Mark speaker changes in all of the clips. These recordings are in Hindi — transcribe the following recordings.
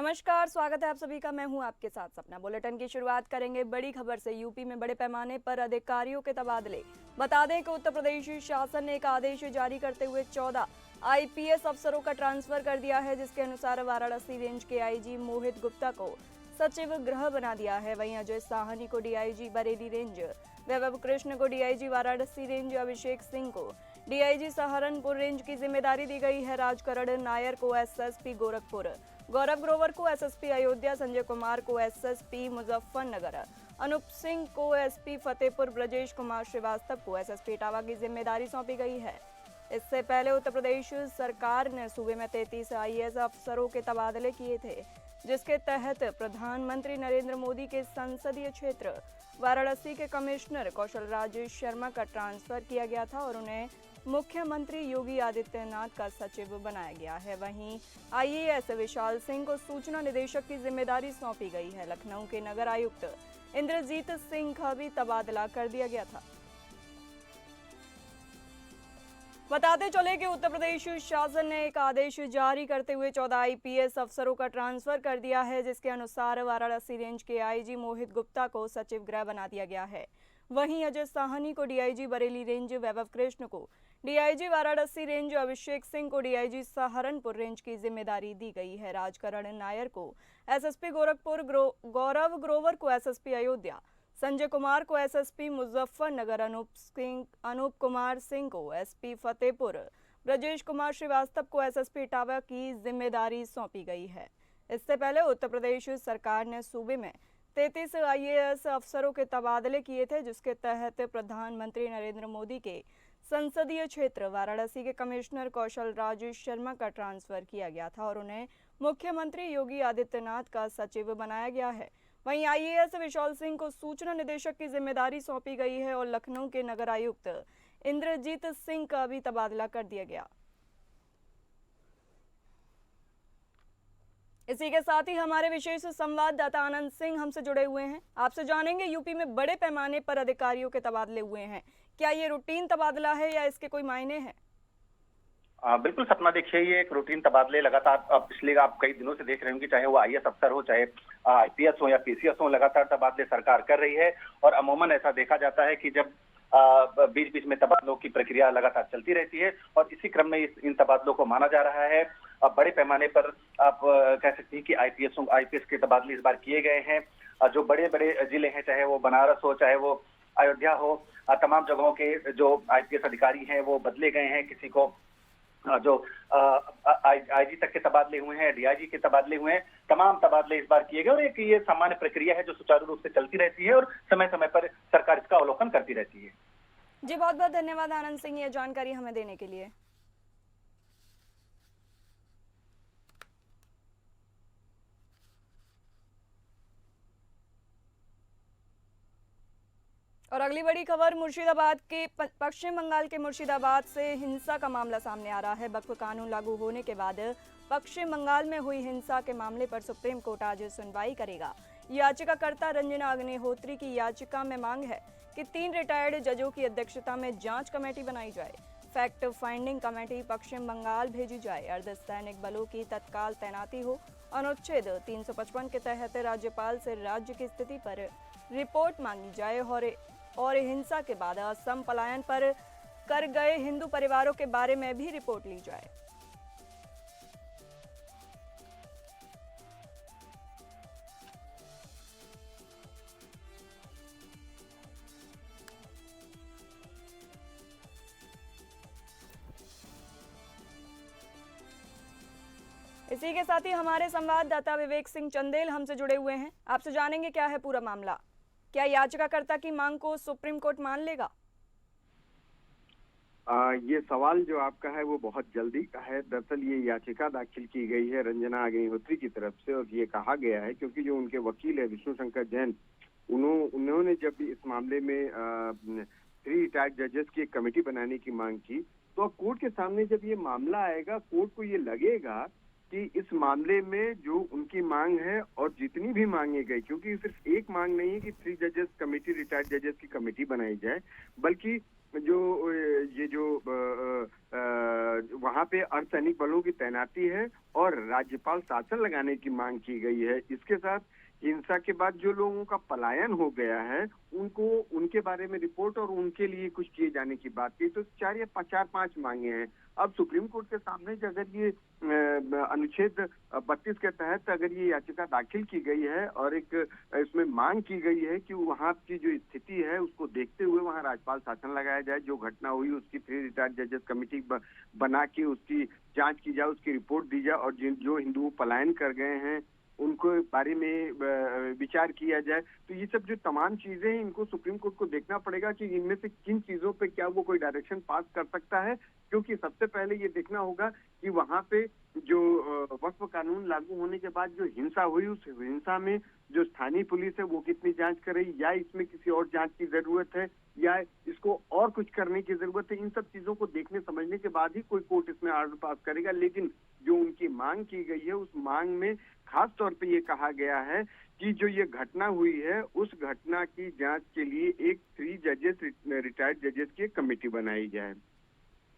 Speaker 1: नमस्कार, स्वागत है आप सभी का। मैं हूं आपके साथ सपना। बुलेटिन की शुरुआत करेंगे बड़ी खबर से। यूपी में बड़े पैमाने पर अधिकारियों के तबादले। बता दें कि उत्तर प्रदेश शासन ने एक आदेश जारी करते हुए 14 आईपीएस अफसरों का ट्रांसफर कर दिया है, जिसके अनुसार वाराणसी रेंज के आईजी मोहित गुप्ता को सचिव गृह बना दिया है। वहीं अजय साहनी को डीआईजी बरेली रेंज, वैभव कृष्ण को डीआईजी वाराणसी रेंज, अभिषेक सिंह को डीआईजी सहारनपुर रेंज की जिम्मेदारी दी गई है। राजकरण नायर को एसएसपी गोरखपुर, गौरव ग्रोवर को एसएसपी अयोध्या, संजय कुमार को एसएसपी मुजफ्फरनगर, अनूप सिंह को एसपी फतेहपुर, ब्रजेश कुमार श्रीवास्तव को एसएसपी इटावा की जिम्मेदारी सौंपी गई है। इससे पहले उत्तर प्रदेश सरकार ने सूबे में 33 आईएएस अफसरों के तबादले किए थे, जिसके तहत प्रधानमंत्री नरेंद्र मोदी के संसदीय क्षेत्र वाराणसी के कमिश्नर कौशल राज शर्मा का ट्रांसफर किया गया था और उन्हें मुख्यमंत्री योगी आदित्यनाथ का सचिव बनाया गया है। वहीं आईएएस विशाल सिंह को सूचना निदेशक की जिम्मेदारी सौंपी गई है। लखनऊ के नगर आयुक्त इंद्रजीत सिंह का भी तबादला कर दिया गया था। बताते चले कि उत्तर प्रदेश शासन ने एक आदेश जारी करते हुए 14 आईपीएस अफसरों का ट्रांसफर कर दिया है, जिसके अनुसार वाराणसी रेंज के आईजी मोहित गुप्ता को सचिव गृह बना दिया गया है। वहीं अजय साहनी को डीआईजी बरेली रेंज, वैभव कृष्ण को डीआईजी वाराणसी रेंज, अभिषेक सिंह को डीआईजी सहारनपुर रेंज की जिम्मेदारी दी गई है। राजकरण नायर को एसएसपी गोरखपुर, गौरव ग्रोवर को एसएसपी अयोध्या, संजय कुमार को एसएसपी मुजफ्फरनगर, अनूप कुमार सिंह को एसपी फतेहपुर, ब्रजेश कुमार श्रीवास्तव को एसएसपी इटावा की जिम्मेदारी सौंपी गई है। इससे पहले उत्तर प्रदेश सरकार ने सूबे में 33 आईएएस अफसरों के तबादले किए थे, जिसके तहत प्रधानमंत्री नरेंद्र मोदी के संसदीय क्षेत्र वाराणसी के कमिश्नर कौशल राज शर्मा का ट्रांसफर किया गया था और उन्हें मुख्यमंत्री योगी आदित्यनाथ का सचिव बनाया गया है। वहीं आईएएस विशाल सिंह को सूचना निदेशक की जिम्मेदारी सौंपी गई है और लखनऊ के नगर आयुक्त इंद्रजीत सिंह का भी तबादला कर दिया गया। इसी के साथ ही हमारे विशेष संवाददाता आनंद सिंह हमसे जुड़े हुए हैं। आपसे जानेंगे, यूपी में बड़े पैमाने पर अधिकारियों के तबादले हुए हैं, क्या ये रूटीन तबादला है या इसके कोई मायने हैं?
Speaker 2: बिल्कुल सपना, देखिए ये एक रूटीन तबादले लगातार अब पिछले आप कई दिनों से देख रहे होंगे, चाहे वो आईएएस अफसर हो, चाहे आईपीएस हो या पीसीएस हो, लगातार तबादले सरकार कर रही है। और अमूमन ऐसा देखा जाता है कि जब बीच बीच में तबादलों की प्रक्रिया लगातार चलती रहती है और इसी क्रम में इन तबादलों को माना जा रहा है। अब बड़े पैमाने पर आप कह सकते हैं कि आईपीएस के तबादले इस बार किए गए हैं। जो बड़े बड़े जिले हैं, चाहे वो बनारस हो, चाहे वो अयोध्या हो, तमाम जगहों के जो आईपीएस अधिकारी हैं वो बदले गए हैं। किसी को जो आईजी तक के तबादले हुए हैं, डीआईजी के तबादले हुए हैं, तमाम तबादले इस बार किए गए। और एक ये सामान्य प्रक्रिया है जो सुचारू रूप से चलती रहती है और समय समय पर सरकार इसका अवलोकन करती रहती है।
Speaker 1: जी, बहुत बहुत धन्यवाद आनंद सिंह, ये जानकारी हमें देने के लिए। और अगली बड़ी खबर मुर्शिदाबाद के पश्चिम बंगाल के मुर्शिदाबाद से हिंसा का मामला सामने आ रहा है। वक्फ कानून लागू होने के बाद पश्चिम बंगाल में हुई हिंसा के मामले पर सुप्रीम कोर्ट आज सुनवाई करेगा। याचिकाकर्ता रंजना अग्निहोत्री की याचिका में मांग है कि 3 रिटायर्ड जजों की अध्यक्षता में जांच कमेटी बनाई जाए। फैक्ट फाइंडिंग कमेटी पश्चिम बंगाल भेजी जाए। अर्धसैनिक बलों की तत्काल तैनाती हो। अनुच्छेद 355 के तहत राज्यपाल से राज्य की स्थिति पर रिपोर्ट मांगी जाए और हिंसा के बाद असम पलायन पर कर गए हिंदू परिवारों के बारे में भी रिपोर्ट ली जाए। इसी के साथ ही हमारे संवाददाता विवेक सिंह चंदेल हमसे जुड़े हुए हैं। आपसे जानेंगे क्या है पूरा मामला, क्या याचिकाकर्ता की मांग को सुप्रीम कोर्ट मान लेगा?
Speaker 3: ये सवाल जो आपका है वो बहुत जल्दी का है। दरअसल ये याचिका दाखिल की गई है रंजना अग्निहोत्री की तरफ से और ये कहा गया है क्योंकि जो उनके वकील है विष्णु शंकर जैन, उन्होंने जब भी इस मामले में 3 रिटायर्ड जजेस की एक कमेटी बनाने की मांग की, तो अब कोर्ट के सामने जब ये मामला आएगा, कोर्ट को ये लगेगा कि इस मामले में जो उनकी मांग है और जितनी भी मांगे गई, क्योंकि सिर्फ एक मांग नहीं है कि 3 जजेस कमेटी, रिटायर्ड जजेस की कमेटी बनाई जाए, बल्कि जो ये जो वहां पे अर्धसैनिक बलों की तैनाती है और राज्यपाल शासन लगाने की मांग की गई है। इसके साथ हिंसा के बाद जो लोगों का पलायन हो गया है उनको उनके बारे में रिपोर्ट और उनके लिए कुछ किए जाने की बात की। तो चार पांच मांगे हैं। अब सुप्रीम कोर्ट के सामने अगर ये अनुच्छेद 32 के तहत अगर ये याचिका दाखिल की गई है और एक इसमें मांग की गई है कि वहाँ की जो स्थिति है उसको देखते हुए वहाँ राज्यपाल शासन लगाया जाए, जो घटना हुई उसकी 3 रिटायर्ड जजेस कमेटी बना के उसकी जांच की जाए, उसकी रिपोर्ट दी जाए और जो हिंदू पलायन कर गए हैं उनको बारे में विचार किया जाए। तो ये सब जो तमाम चीजें हैं इनको सुप्रीम कोर्ट को देखना पड़ेगा कि इनमें से किन चीजों पे क्या वो कोई डायरेक्शन पास कर सकता है, क्योंकि सबसे पहले ये देखना होगा कि वहां पे जो वक्फ कानून लागू होने के बाद जो हिंसा हुई उस हिंसा में जो स्थानीय पुलिस है वो कितनी जांच करे, या इसमें किसी और जांच की जरूरत है, या इसको और कुछ करने की जरूरत है। इन सब चीजों को देखने समझने के बाद ही कोई कोर्ट इसमें आर्डर पास करेगा। लेकिन जो उनकी मांग की गई है उस मांग में खास तौर पे ये कहा गया है कि जो ये घटना हुई है उस घटना की जांच के लिए एक 3 जजेस रिटायर्ड जजेस की एक कमेटी बनाई जाए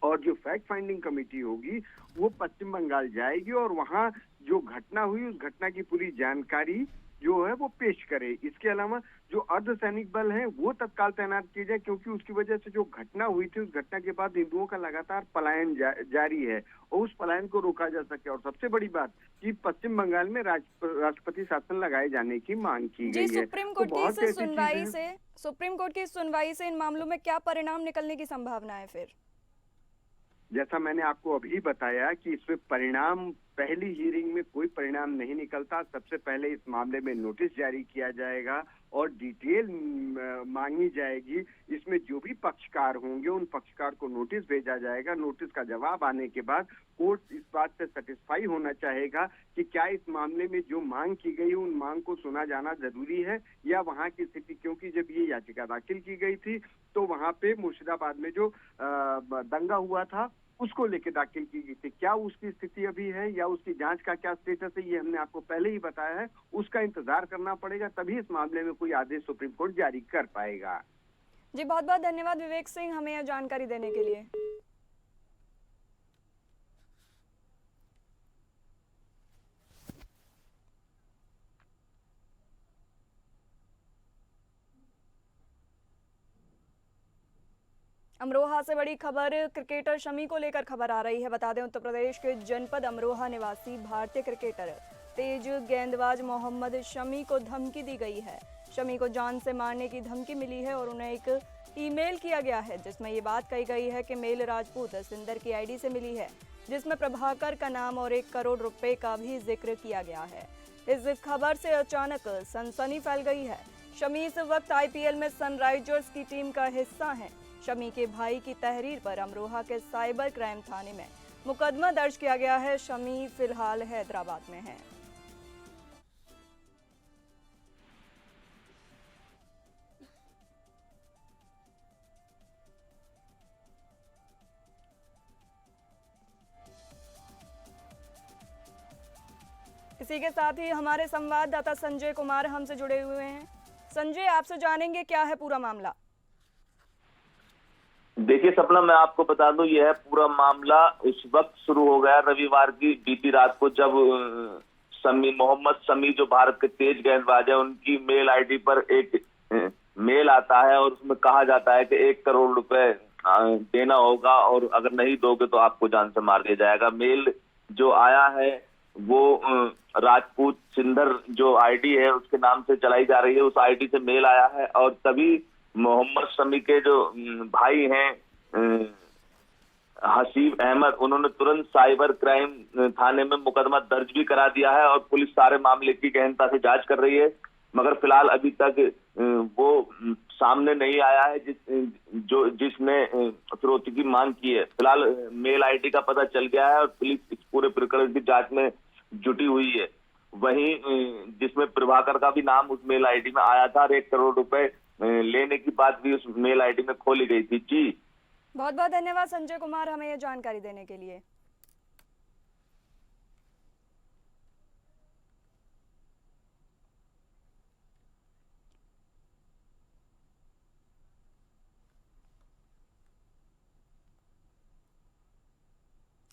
Speaker 3: और जो फैक्ट फाइंडिंग कमेटी होगी वो पश्चिम बंगाल जाएगी और वहां जो घटना हुई उस घटना की पूरी जानकारी जो है वो पेश करे। इसके अलावा जो अर्धसैनिक बल है वो तत्काल तैनात किए जाए, क्योंकि उसकी वजह से जो घटना हुई थी उस घटना के बाद हिंदुओं का लगातार पलायन जारी है और उस पलायन को रोका जा सके। और सबसे बड़ी बात कि पश्चिम बंगाल में राष्ट्रपति शासन लगाए जाने की मांग की
Speaker 1: जी,
Speaker 3: गई है।
Speaker 1: सुप्रीम कोर्ट की इस सुनवाई से इन मामलों में क्या परिणाम निकलने की संभावना है फिर?
Speaker 3: जैसा मैंने आपको अभी बताया कि इसमें परिणाम, पहली हियरिंग में कोई परिणाम नहीं निकलता। सबसे पहले इस मामले में नोटिस जारी किया जाएगा और डिटेल मांगी जाएगी। इसमें जो भी पक्षकार होंगे उन पक्षकार को नोटिस भेजा जाएगा। नोटिस का जवाब आने के बाद कोर्ट इस बात से सेटिस्फाई होना चाहेगा कि क्या इस मामले में जो मांग की गई उन मांग को सुना जाना जरूरी है या वहां की स्थिति, क्योंकि जब ये याचिका दाखिल की गई थी तो वहां पे मुर्शिदाबाद में जो दंगा हुआ था उसको लेकर दाखिल की गई थी, क्या उसकी स्थिति अभी है या उसकी जांच का क्या स्टेटस है ये हमने आपको पहले ही बताया है। उसका इंतजार करना पड़ेगा, तभी इस मामले में कोई आदेश सुप्रीम कोर्ट जारी कर पाएगा।
Speaker 1: जी, बहुत बहुत धन्यवाद विवेक सिंह हमें यह जानकारी देने के लिए। अमरोहा से बड़ी खबर क्रिकेटर शमी को लेकर खबर आ रही है। बता दें उत्तर प्रदेश के जनपद अमरोहा निवासी भारतीय क्रिकेटर तेज गेंदबाज मोहम्मद शमी को धमकी दी गई है। शमी को जान से मारने की धमकी मिली है और उन्हें एक ईमेल किया गया है जिसमें ये बात कही गई है कि मेल राजपूत सिंदर की आईडी से मिली है, जिसमें प्रभाकर का नाम और 1 करोड़ रुपए का भी जिक्र किया गया है। इस खबर से अचानक सनसनी फैल गई है। शमी इस वक्त आईपीएल में सनराइजर्स की टीम का हिस्सा हैं। शमी के भाई की तहरीर पर अमरोहा के साइबर क्राइम थाने में मुकदमा दर्ज किया गया है। शमी फिलहाल हैदराबाद में है। इसी के साथ ही हमारे संवाददाता संजय कुमार हमसे जुड़े हुए हैं। संजय, आपसे जानेंगे क्या है पूरा मामला।
Speaker 4: देखिए सपना, मैं आपको बता दूं यह पूरा मामला उस वक्त शुरू हो गया रविवार की बीती रात को, जब मोहम्मद शमी जो भारत के तेज गेंदबाज है उनकी मेल आईडी पर एक मेल आता है और उसमें कहा जाता है कि 1 करोड़ रुपए देना होगा और अगर नहीं दोगे तो आपको जान से मार दिया जाएगा। मेल जो आया है वो राजपूत सिंदर जो आईडी है उसके नाम से चलाई जा रही है, उस आईडी से मेल आया है और तभी मोहम्मद शमी के जो भाई हैं हसीब अहमद, उन्होंने तुरंत साइबर क्राइम थाने में मुकदमा दर्ज भी करा दिया है और पुलिस सारे मामले की गहनता से जांच कर रही है। मगर फिलहाल अभी तक वो सामने नहीं आया है जिसने फिरौती की मांग की है। फिलहाल मेल आईडी का पता चल गया है और पुलिस इस पूरे प्रकरण की जांच में जुटी हुई है। वहीं जिसमें प्रभाकर का भी नाम उस मेल आईडी में आया था और 1 करोड़ रुपए लेने की बात भी उस मेल आईडी में खोली गई थी। जी,
Speaker 1: बहुत बहुत धन्यवाद संजय कुमार हमें यह जानकारी देने के लिए।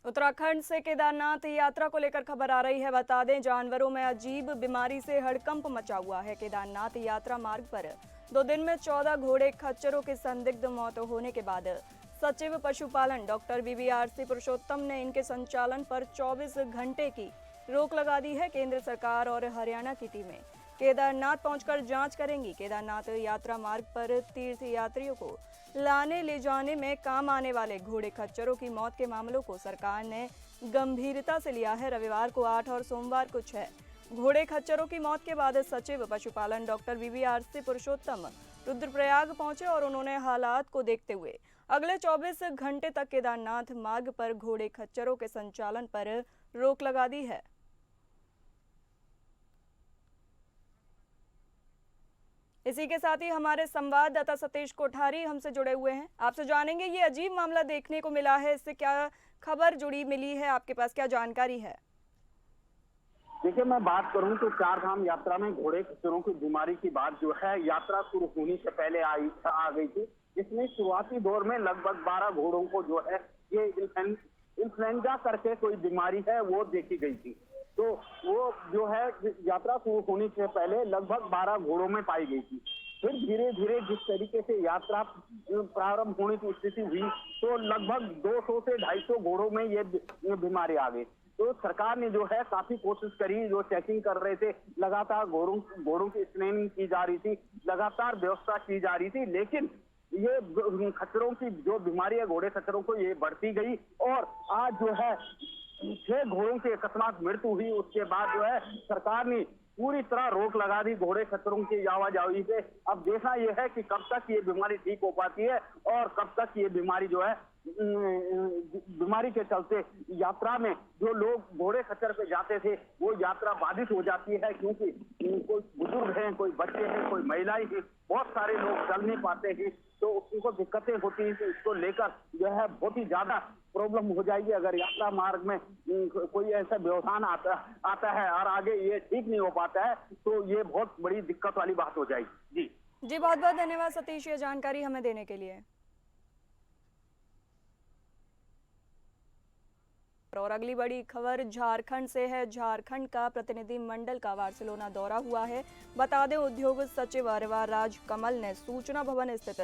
Speaker 1: उत्तराखंड से केदारनाथ यात्रा को लेकर खबर आ रही है। बता दें, जानवरों में अजीब बीमारी से हड़कंप मचा हुआ है। केदारनाथ यात्रा मार्ग पर 2 दिन में 14 घोड़े खच्चरों की संदिग्ध मौत होने के बाद सचिव पशुपालन डॉक्टर BVRC पुरुषोत्तम ने इनके संचालन पर 24 घंटे की रोक लगा दी है। केंद्र सरकार और हरियाणा की टीमें केदारनाथ पहुंचकर जांच करेंगी। केदारनाथ यात्रा मार्ग पर तीर्थ यात्रियों को लाने ले जाने में काम आने वाले घोड़े खच्चरों की मौत के मामलों को सरकार ने गंभीरता से लिया है। रविवार को 8 और सोमवार को 6 घोड़े खच्चरों की मौत के बाद सचिव पशुपालन डॉक्टर BVRC पुरुषोत्तम रुद्रप्रयाग पहुंचे और उन्होंने हालात को देखते हुए अगले 24 घंटे तक केदारनाथ मार्ग पर घोड़े खच्चरों के संचालन पर रोक लगा दी है। इसी के साथ ही हमारे संवाददाता सतीश कोठारी हमसे जुड़े हुए हैं। आपसे जानेंगे, ये अजीब मामला देखने को मिला है, इससे क्या खबर जुड़ी मिली है, आपके पास क्या जानकारी है?
Speaker 5: देखिए, मैं बात करूं तो चार धाम यात्रा में घोड़े खच्चरों की बीमारी की बात जो है यात्रा शुरू होने से पहले आ गई थी। इसमें शुरुआती दौर में लगभग 12 घोड़ों को जो है ये इन्फ्लुएंजा करके कोई बीमारी है वो देखी गई थी। तो वो जो है यात्रा शुरू होने से पहले लगभग 12 घोड़ों में पाई गई थी। फिर धीरे धीरे जिस तरीके से यात्रा प्रारंभ होने की स्थिति हुई तो लगभग 200 से 250 घोड़ों में ये बीमारी आ गई। तो सरकार ने जो है काफी कोशिश करी, जो चेकिंग कर रहे थे, लगातार घोड़ों की स्क्रीनिंग की जा रही थी, लगातार व्यवस्था की जा रही थी, लेकिन ये खच्चरों की जो बीमारी है घोड़े खच्चरों को ये बढ़ती गई और आज जो है 6 घोड़ों की अकस्मात मृत्यु हुई। उसके बाद जो है सरकार ने पूरी तरह रोक लगा दी घोड़े खच्चरों की आवाजाही पे। अब देखना यह है कि कब तक ये बीमारी ठीक हो पाती है और कब तक ये बीमारी जो है बीमारी के चलते यात्रा में जो लोग घोड़े खच्चर पे जाते थे वो यात्रा बाधित हो जाती है, क्योंकि कोई बुजुर्ग हैं, कोई बच्चे हैं, कोई महिलाएं हैं, बहुत सारे लोग चल नहीं पाते हैं, तो उनको दिक्कतें होती हैं। तो इसको लेकर जो है बहुत ही ज्यादा प्रॉब्लम हो जाएगी अगर यात्रा मार्ग में कोई ऐसा व्यवधान आता है और आगे ये ठीक नहीं हो पाता है तो ये बहुत बड़ी दिक्कत वाली बात हो जाएगी।
Speaker 1: जी बहुत बहुत धन्यवाद सतीश, ये जानकारी हमें देने के लिए। और अगली बड़ी खबर झारखंड से है। झारखंड का प्रतिनिधि मंडल का बार्सिलोना दौरा हुआ है। बता दें, उद्योग सचिव अरवा राज कमल ने सूचना भवन स्थित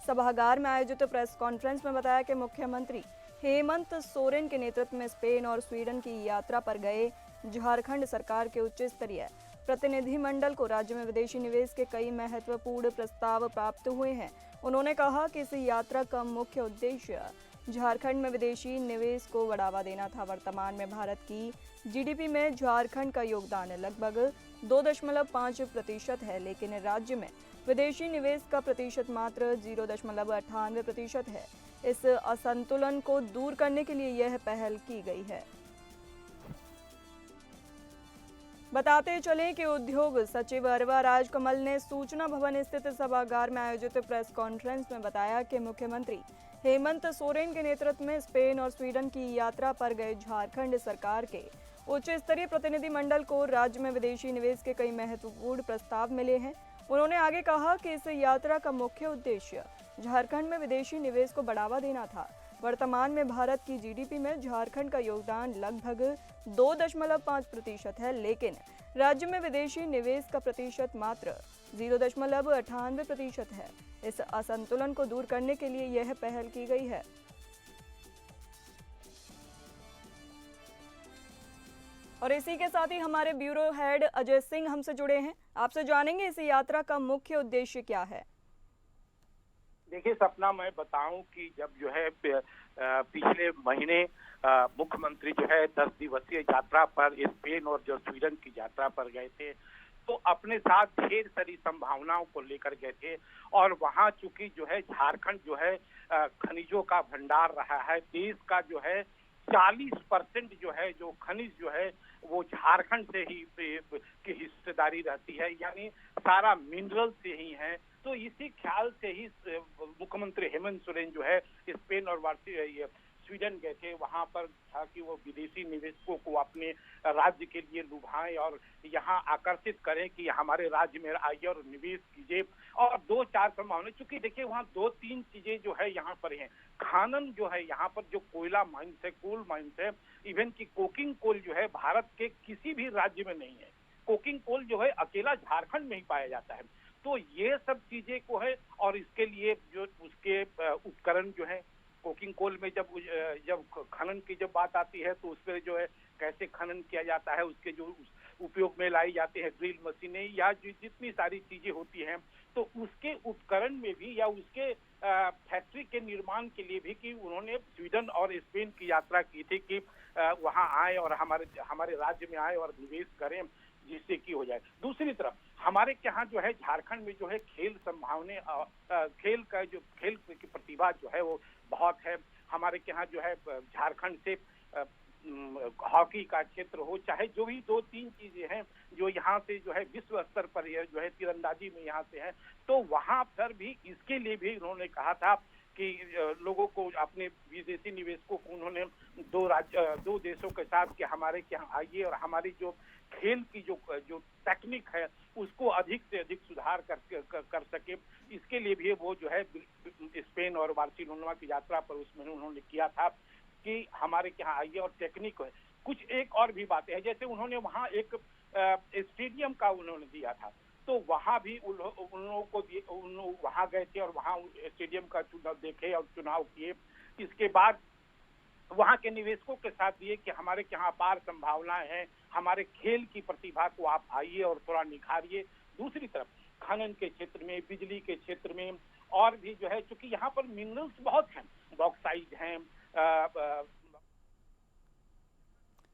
Speaker 1: सभागार में आयोजित प्रेस कॉन्फ्रेंस में बताया कि मुख्यमंत्री हेमंत सोरेन के नेतृत्व में स्पेन और स्वीडन की यात्रा पर गए झारखंड सरकार के उच्च स्तरीय प्रतिनिधि मंडल को राज्य में विदेशी निवेश के कई महत्वपूर्ण प्रस्ताव प्राप्त हुए हैं। उन्होंने कहा कि इस यात्रा का मुख्य उद्देश्य झारखंड में विदेशी निवेश को बढ़ावा देना था। वर्तमान में भारत की जीडीपी में झारखंड का योगदान लगभग 2.5% है, लेकिन राज्य में विदेशी निवेश का प्रतिशत मात्र 0.98% है। इस असंतुलन को दूर करने के लिए यह पहल की गई है। बताते चलें कि उद्योग सचिव अरवा राज कमल ने सूचना भवन स्थित सभागार में आयोजित प्रेस कॉन्फ्रेंस में बताया कि मुख्यमंत्री हेमंत सोरेन के नेतृत्व में स्पेन और स्वीडन की यात्रा पर गए झारखंड सरकार के उच्च स्तरीय प्रतिनिधि मंडल को राज्य में विदेशी निवेश के कई महत्वपूर्ण प्रस्ताव मिले हैं। उन्होंने आगे कहा कि इस यात्रा का मुख्य उद्देश्य झारखंड में विदेशी निवेश को बढ़ावा देना था। वर्तमान में भारत की जीडीपी में झारखंड का योगदान लगभग 2.5% है, लेकिन राज्य में विदेशी निवेश का प्रतिशत मात्र 0.98% है। इस असंतुलन को दूर करने के लिए यह पहल की गई है। और इसी के साथ ही हमारे ब्यूरो हेड अजय सिंह हमसे जुड़े हैं। आपसे जानेंगे इस यात्रा का मुख्य उद्देश्य क्या है।
Speaker 6: देखिए सपना, मैं बताऊं कि जब जो है पिछले महीने मुख्यमंत्री जो है 10 दिवसीय यात्रा पर स्पेन और जो स्वीडन की यात्रा पर गए थे तो अपने साथ ढेर सारी संभावनाओं को लेकर गए थे। और वहां चूंकि जो है झारखंड जो है खनिजों का भंडार रहा है, देश का जो है 40% जो है जो खनिज जो है वो झारखंड से ही की हिस्सेदारी रहती है, यानी सारा मिनरल से ही है। तो इसी ख्याल से ही मुख्यमंत्री हेमंत सोरेन जो है स्पेन और स्वीडन गए थे, वहां पर था कि वो विदेशी निवेशकों को अपने राज्य के लिए लुभाएं और यहाँ आकर्षित करें कि हमारे राज्य में आइए और निवेश कीजिए। और 2-4 संभावना, चूंकि देखिए वहाँ 2-3 चीजें जो है यहाँ पर हैं। खानन जो है यहाँ पर, जो कोयला माइंस है, कोल माइंस है, इवन की कोकिंग कोल जो है भारत के किसी भी राज्य में नहीं है। कोकिंग कोल जो है अकेला झारखंड में ही पाया जाता है। तो ये सब चीजें को है, और इसके लिए जो उसके उपकरण जो है, कोकिंग कोल में जब खनन की जब बात आती है तो उस पर जो है कैसे खनन किया जाता है, उसके जो उपयोग में लाई जाती है ड्रिल मशीनें या जितनी सारी चीजें होती हैं, तो उसके उपकरण में भी या उसके फैक्ट्री के निर्माण के लिए भी कि उन्होंने स्वीडन और स्पेन की यात्रा की थी कि वहां आए और हमारे राज्य में आए और निवेश करें, जिससे की हो जाए। दूसरी तरफ हमारे यहाँ जो है झारखंड में जो है खेल संभावना, खेल की प्रतिभा जो है वो बहुत है। हमारे यहाँ जो है झारखंड से हॉकी का क्षेत्र हो, चाहे जो भी 2-3 चीजें हैं जो यहाँ से जो है विश्व स्तर पर जो है तीरंदाजी में यहाँ से है, तो वहां पर भी इसके लिए भी उन्होंने कहा था कि लोगों को, अपने विदेशी निवेशकों को उन्होंने दो देशों के साथ कि हमारे यहाँ आइए और हमारी जो खेल की जो टेक्निक है उसको अधिक से अधिक सुधार कर सके, इसके लिए भी वो जो है स्पेन और बार्सिलोना की यात्रा पर उसमें उन्होंने किया था कि हमारे यहाँ आइए और टेक्निक है। कुछ एक और भी बातें हैं, जैसे उन्होंने वहाँ एक स्टेडियम का उन्होंने दिया था, तो वहाँ भी उन लोगों को वहाँ गए थे और वहाँ स्टेडियम का चुनाव देखे और चुनाव किए। इसके बाद वहाँ के निवेशकों के साथ दिए कि हमारे यहाँ अपार संभावनाएं हैं, हमारे खेल की प्रतिभा को आप आइए और थोड़ा निखारिए। दूसरी तरफ खनन के क्षेत्र में, बिजली के क्षेत्र में और भी जो है, चूंकि यहाँ पर मिनरल्स बहुत हैं, बॉक्साइट हैं।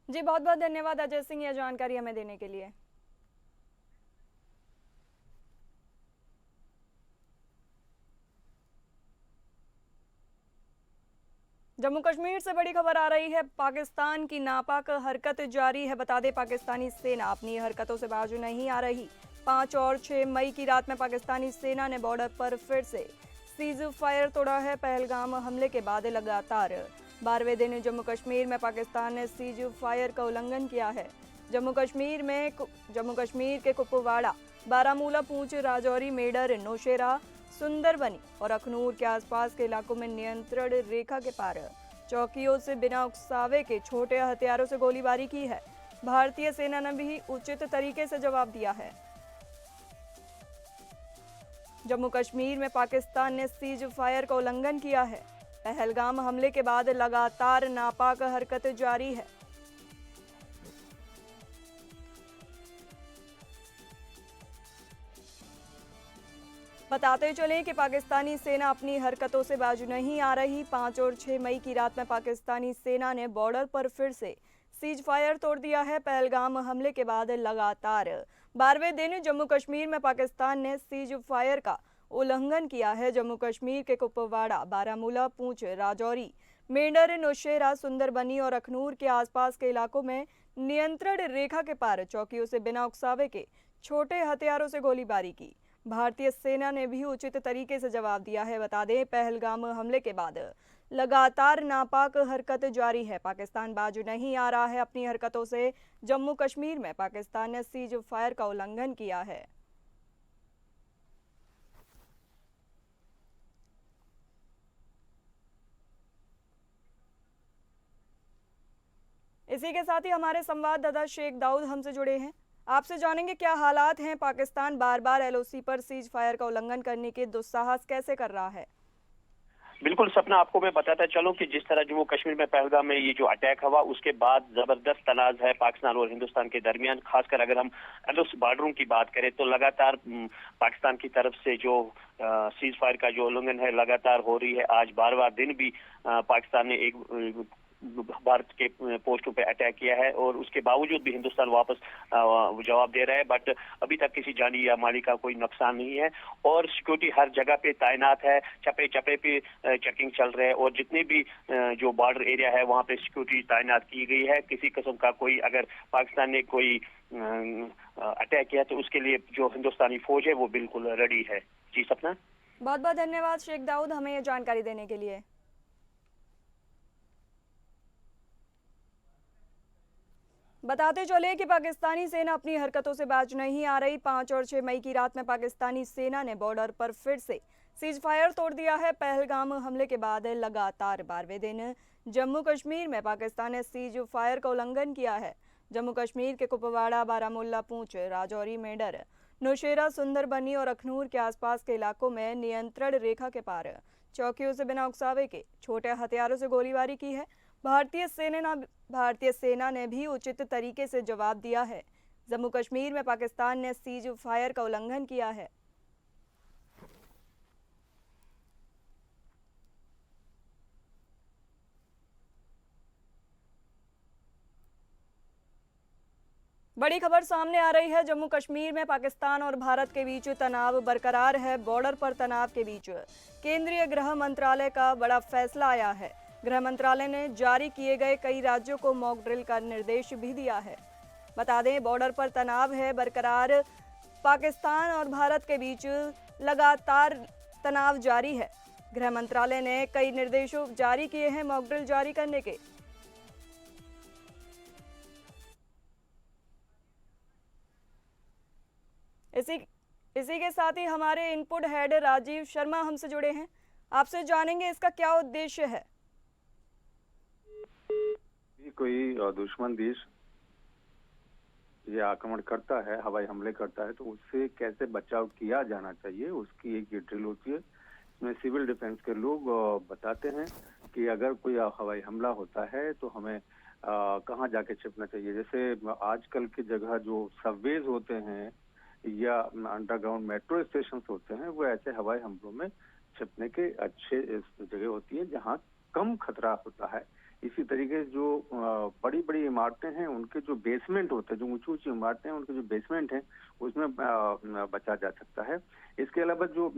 Speaker 1: जी बहुत बहुत धन्यवाद अजय सिंह, यह जानकारी हमें देने के लिए। जम्मू कश्मीर से बड़ी खबर आ रही है। पाकिस्तान की नापाक हरकत जारी है। बता दें, पाकिस्तानी सेना अपनी हरकतों से बाजू नहीं आ रही। 5 और 6 मई की रात में पाकिस्तानी सेना ने बॉर्डर पर फिर से सीज फायर तोड़ा है। पहलगाम हमले के बाद लगातार 12वें दिन जम्मू कश्मीर में पाकिस्तान ने सीज फायर का उल्लंघन किया है। जम्मू कश्मीर के कुपवाड़ा, बारामूला, पूंछ, राजौरी, मेडर, नौशेरा, सुंदरबनी और अखनूर के आसपास के इलाकों में नियंत्रण रेखा के पार चौकियों से बिना उकसावे के छोटे हथियारों से गोलीबारी की है। भारतीय सेना ने भी उचित तरीके से जवाब दिया है। जम्मू कश्मीर में पाकिस्तान ने सीज फायर का उल्लंघन किया है। पहलगाम हमले के बाद लगातार नापाक हरकत जारी है। बताते चलें कि पाकिस्तानी सेना अपनी हरकतों से बाजू नहीं आ रही। 5 और 6 मई की रात में पाकिस्तानी सेना ने बॉर्डर पर फिर से सीज फायर तोड़ दिया है। पहलगाम हमले के बाद लगातार 12वें दिन जम्मू कश्मीर में पाकिस्तान ने सीज फायर का उल्लंघन किया है। जम्मू कश्मीर के कुपवाड़ा, बारामूला, पूंछ, राजौरी, मेंढर, नौशेरा, सुंदरबनी और अखनूर के आसपास के इलाकों में नियंत्रण रेखा के पार चौकियों से बिना उकसावे के छोटे हथियारों से गोलीबारी की। भारतीय सेना ने भी उचित तरीके से जवाब दिया है। बता दें, पहलगाम हमले के बाद लगातार नापाक हरकत जारी है। पाकिस्तान बाजू नहीं आ रहा है अपनी हरकतों से। जम्मू कश्मीर में पाकिस्तान ने सीज फायर का उल्लंघन किया है। इसी के साथ ही हमारे संवाददाता शेख दाऊद हमसे जुड़े हैं। आपसे जानेंगे क्या हालात हैं। पाकिस्तान बार बार एलओसी पर सीज फायर का उल्लंघन करने के दुस्साहस कैसे कर रहा है?
Speaker 7: बिल्कुल सपना, आपको मैं बताता चलूं कि जिस तरह जम्मू कश्मीर में पहलगाम में ये जो अटैक हुआ उसके बाद जबरदस्त तनाज है पाकिस्तान और हिंदुस्तान के दरमियान। खासकर अगर हम एलओसी बॉर्डरों की बात करें तो लगातार पाकिस्तान की तरफ से जो सीज फायर का जो उल्लंघन है लगातार हो रही है। आज 12वां दिन भी पाकिस्तान ने एक भारत के पोस्टों पे अटैक किया है और उसके बावजूद भी हिंदुस्तान वापस जवाब दे रहा है। बट अभी तक किसी जानी या माली का कोई नुकसान नहीं है और सिक्योरिटी हर जगह पे तैनात है। चप्पे चप्पे पे चेकिंग चल रहा है और जितने भी जो बॉर्डर एरिया है वहाँ पे सिक्योरिटी तैनात की गई है। किसी किस्म का कोई अगर पाकिस्तान ने कोई अटैक किया तो उसके लिए जो हिंदुस्तानी फौज है वो बिल्कुल रेडी है। जी सपना,
Speaker 1: बहुत बहुत धन्यवाद शेख दाऊद हमें ये जानकारी देने के लिए। बताते चले कि पाकिस्तानी सेना अपनी हरकतों से बाज नहीं आ रही। 5 और 6 मई की रात में पाकिस्तानी सेना ने बॉर्डर पर फिर से सीज फायर तोड़ दिया है। पहलगाम हमले के बाद लगातार 12वें दिन जम्मू कश्मीर में पाकिस्तान ने सीज फायर का उल्लंघन किया है। जम्मू कश्मीर के कुपवाड़ा, बारामुल्ला, पूंछ, राजौरी, मेंढर, नौशेरा, सुंदरबनी और अखनूर के आसपास के इलाकों में नियंत्रण रेखा के पार चौकियों से बिना उकसावे के छोटे हथियारों से गोलीबारी की है। भारतीय सेना ने भी उचित तरीके से जवाब दिया है। जम्मू कश्मीर में पाकिस्तान ने सीज फायर का उल्लंघन किया है। बड़ी खबर सामने आ रही है। जम्मू कश्मीर में पाकिस्तान और भारत के बीच तनाव बरकरार है। बॉर्डर पर तनाव के बीच केंद्रीय गृह मंत्रालय का बड़ा फैसला आया है। गृह मंत्रालय ने जारी किए गए कई राज्यों को मॉक ड्रिल का निर्देश भी दिया है। बता दें, बॉर्डर पर तनाव है बरकरार। पाकिस्तान और भारत के बीच लगातार तनाव जारी है। गृह मंत्रालय ने कई निर्देशों जारी किए हैं मॉक ड्रिल जारी करने के। इसी के साथ ही हमारे इनपुट हेड राजीव शर्मा हमसे जुड़े हैं। आपसे जानेंगे इसका क्या उद्देश्य है।
Speaker 8: कोई दुश्मन देश ये आक्रमण करता है, हवाई हमले करता है, तो उससे कैसे बचाव किया जाना चाहिए, उसकी एक ये ड्रिल होती है। इसमें सिविल डिफेंस के लोग बताते हैं कि अगर कोई हवाई हमला होता है तो हमें कहाँ जाके छिपना चाहिए। जैसे आजकल की जगह जो सबवेज होते हैं या अंडरग्राउंड मेट्रो स्टेशन होते हैं, वो ऐसे हवाई हमलों में छिपने के अच्छे जगह होती है जहाँ कम खतरा होता है। इसी तरीके से जो बड़ी बड़ी इमारतें हैं उनके जो बेसमेंट होते हैं, जो ऊंची ऊंची इमारतें हैं उनके जो बेसमेंट हैं उसमें बचा जा सकता है। इसके अलावा जो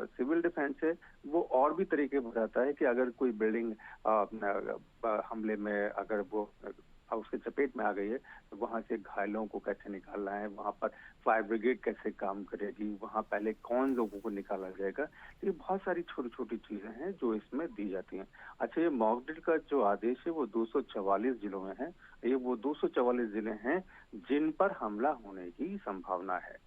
Speaker 8: सिविल डिफेंस है वो और भी तरीके बताता है कि अगर कोई बिल्डिंग हमले में अगर वो उसके चपेट में आ गई है तो वहां से घायलों को कैसे निकालना है, वहां पर फायर ब्रिगेड कैसे काम करेगी, वहां पहले कौन लोगों को निकाला जाएगा। ये बहुत सारी छोटी छोटी चीजें हैं जो इसमें दी जाती हैं। अच्छा, ये मॉक ड्रिल का जो आदेश है वो 244 जिलों में है। ये वो 244 जिले हैं जिन पर हमला होने की संभावना है।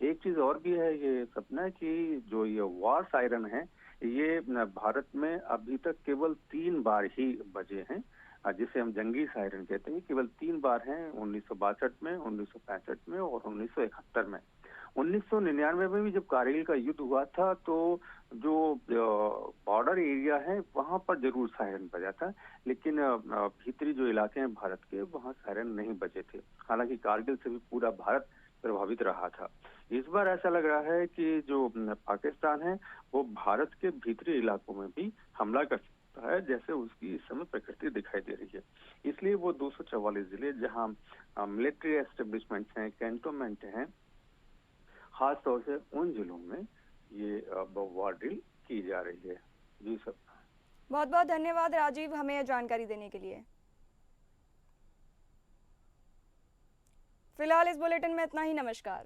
Speaker 8: एक चीज और भी है ये सपना कि जो ये वॉर सायरन है ये भारत में अभी तक केवल 3 बार ही बजे हैं, जिसे हम जंगी सायरन कहते हैं। केवल 3 बार हैं, 1962 में, 1965 में और 1971 में। 1999 में भी जब कारगिल का युद्ध हुआ था तो जो बॉर्डर एरिया है वहां पर जरूर सायरन बजा था, लेकिन भीतरी जो इलाके हैं भारत के वहां सायरन नहीं बजे थे। हालांकि कारगिल से भी पूरा भारत प्रभावित रहा था। इस बार ऐसा लग रहा है कि जो पाकिस्तान है वो भारत के भीतरी इलाकों में भी हमला कर है, जैसे उसकी इस समय प्रकृति दिखाई दे रही है। इसलिए वो 244 जिले जहां मिलिट्री एस्टेब्लिशमेंट्स हैं, कैंटोनमेंट हैं, खास तौर से उन जिलों में ये वॉर ड्रिल की जा रही है। जी सर,
Speaker 1: बहुत बहुत धन्यवाद राजीव, हमें जानकारी देने के लिए। फिलहाल इस बुलेटिन में इतना ही। नमस्कार।